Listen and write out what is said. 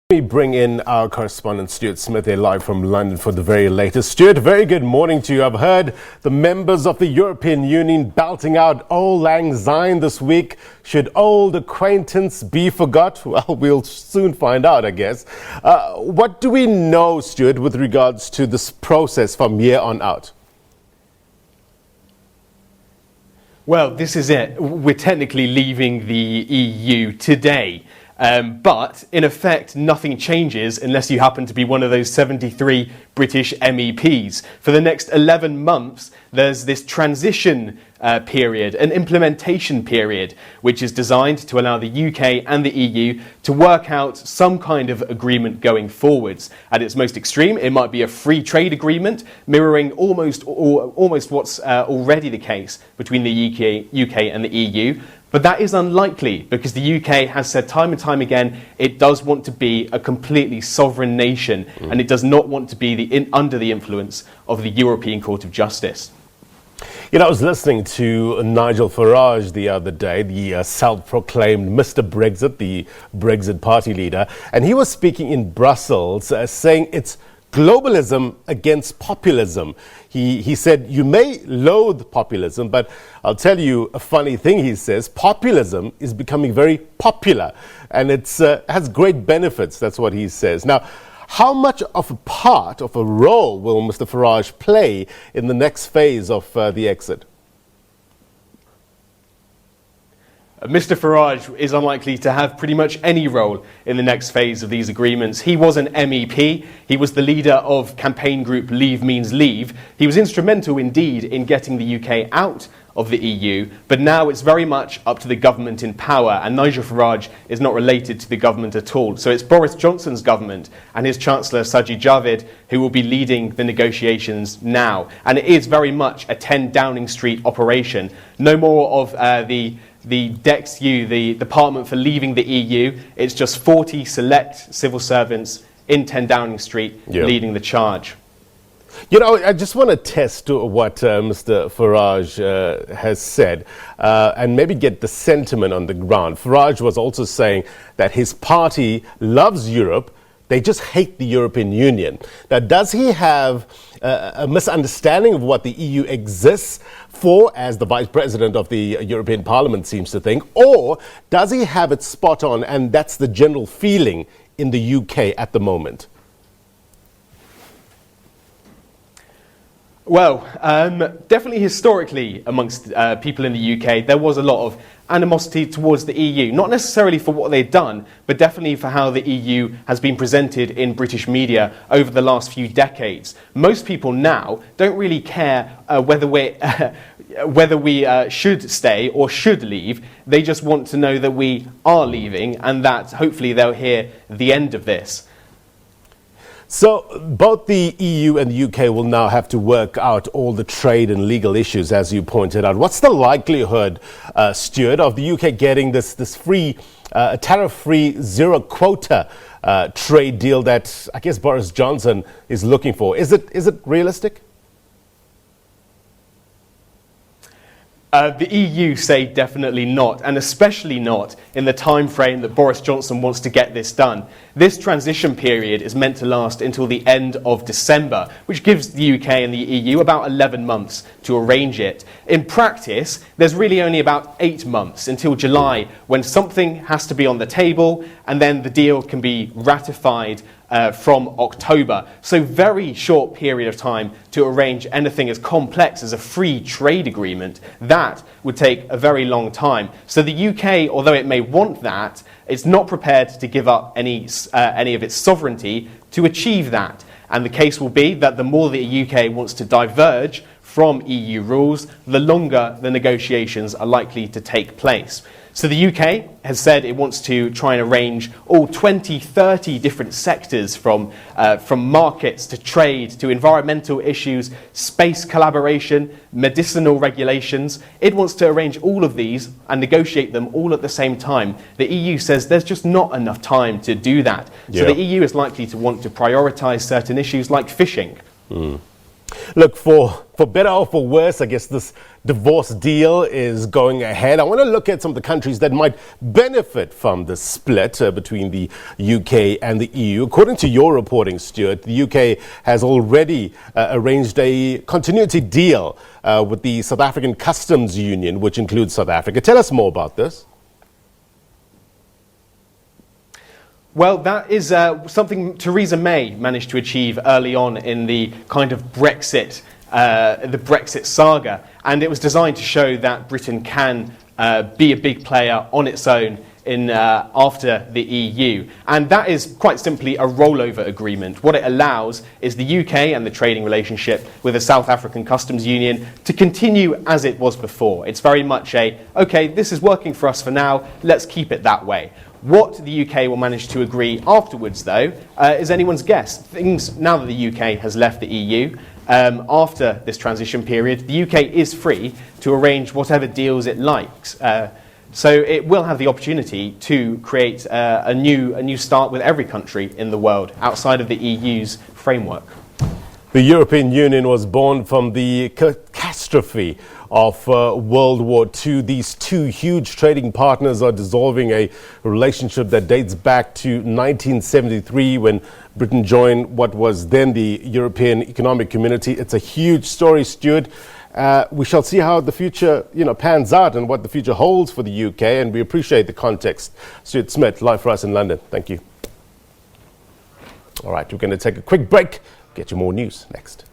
We bring in our correspondent Stuart Smith here live from London for the very latest. Stuart, very good morning to you. I've heard the members of the European Union belting out Auld Lang Syne this week. Should old acquaintance be forgot? Well, we'll soon find out, I guess. What do we know, Stuart, with regards to this process from here on out? Well, this is it. We're technically leaving the EU today. But in effect, nothing changes unless you happen to be one of those 73 British MEPs. For the next 11 months, there's this transition period, an implementation period, which is designed to allow the UK and the EU to work out some kind of agreement going forwards. At its most extreme, it might be a free trade agreement, mirroring almost what's already the case between the UK and the EU. But that is unlikely because the UK has said time and time again it does want to be a completely sovereign nation and it does not want to be under the influence of the European Court of Justice. You know, I was listening to Nigel Farage the other day, the self-proclaimed Mr. Brexit, the Brexit party leader, and he was speaking in Brussels saying it's globalism against populism. He said, you may loathe populism, but I'll tell you a funny thing, he says. Populism is becoming very popular, and it has great benefits. That's what he says. Now, how much of a part, of a role, will Mr. Farage play in the next phase of the exit? Mr. Farage is unlikely to have pretty much any role in the next phase of these agreements. He was an MEP. He was the leader of campaign group Leave Means Leave. He was instrumental indeed in getting the UK out of the EU, but now it's very much up to the government in power, and Nigel Farage is not related to the government at all. So it's Boris Johnson's government and his Chancellor Sajid Javid who will be leading the negotiations now. And it is very much a 10 Downing Street operation. No more of the DEXU, the Department for Leaving the EU. It's just 40 select civil servants in 10 Downing Street leading the charge. You know, I just want to test what Mr. Farage has said and maybe get the sentiment on the ground. Farage was also saying that his party loves Europe, they just hate the European Union. Now, does he have a misunderstanding of what the EU exists for, as the Vice President of the European Parliament seems to think, or does he have it spot on and that's the general feeling in the UK at the moment? Well, definitely historically amongst people in the UK, there was a lot of animosity towards the EU, not necessarily for what they've done, but definitely for how the EU has been presented in British media over the last few decades. Most people now don't really care whether we should stay or should leave. They just want to know that we are leaving and that hopefully they'll hear the end of this. So both the EU and the UK will now have to work out all the trade and legal issues, as you pointed out. What's the likelihood, Stuart, of the UK getting this free, tariff-free, zero-quota trade deal that I guess Boris Johnson is looking for? Is it realistic? The EU say definitely not, and especially not in the time frame that Boris Johnson wants to get this done. This transition period is meant to last until the end of December, which gives the UK and the EU about 11 months to arrange it. In practice, there's really only about 8 months until July when something has to be on the table and then the deal can be ratified from October. So very short period of time to arrange anything as complex as a free trade agreement. That would take a very long time. So the UK, although it may want that, it's not prepared to give up any of its sovereignty to achieve that. And the case will be that the more the UK wants to diverge from EU rules, the longer the negotiations are likely to take place. So the UK has said it wants to try and arrange all 20, 30 different sectors from markets to trade to environmental issues, space collaboration, medicinal regulations. It wants to arrange all of these and negotiate them all at the same time. The EU says there's just not enough time to do that. So the EU is likely to want to prioritise certain issues like fishing. Look, for better or for worse, I guess this divorce deal is going ahead. I want to look at some of the countries that might benefit from the split between the UK and the EU. According to your reporting, Stuart, the UK has already arranged a continuity deal with the South African Customs Union, which includes South Africa. Tell us more about this. Well, that is something Theresa May managed to achieve early on in the kind of Brexit saga, and it was designed to show that Britain can be a big player on its own after the EU. And that is quite simply a rollover agreement. What it allows is the UK and the trading relationship with the South African Customs Union to continue as it was before. It's very much okay, this is working for us for now, let's keep it that way. What the UK will manage to agree afterwards, though, is anyone's guess. Now that the UK has left the EU, after this transition period, the UK is free to arrange whatever deals it likes. So it will have the opportunity to create a new start with every country in the world outside of the EU's framework. The European Union was born from the catastrophe of World War II. These two huge trading partners are dissolving a relationship that dates back to 1973 when Britain joined what was then the European Economic Community. It's a huge story, Stuart. We shall see how the future pans out and what the future holds for the UK, and we appreciate the context. Stuart Smith, live for us in London. Thank you. All right, we're going to take a quick break. Get you more news next.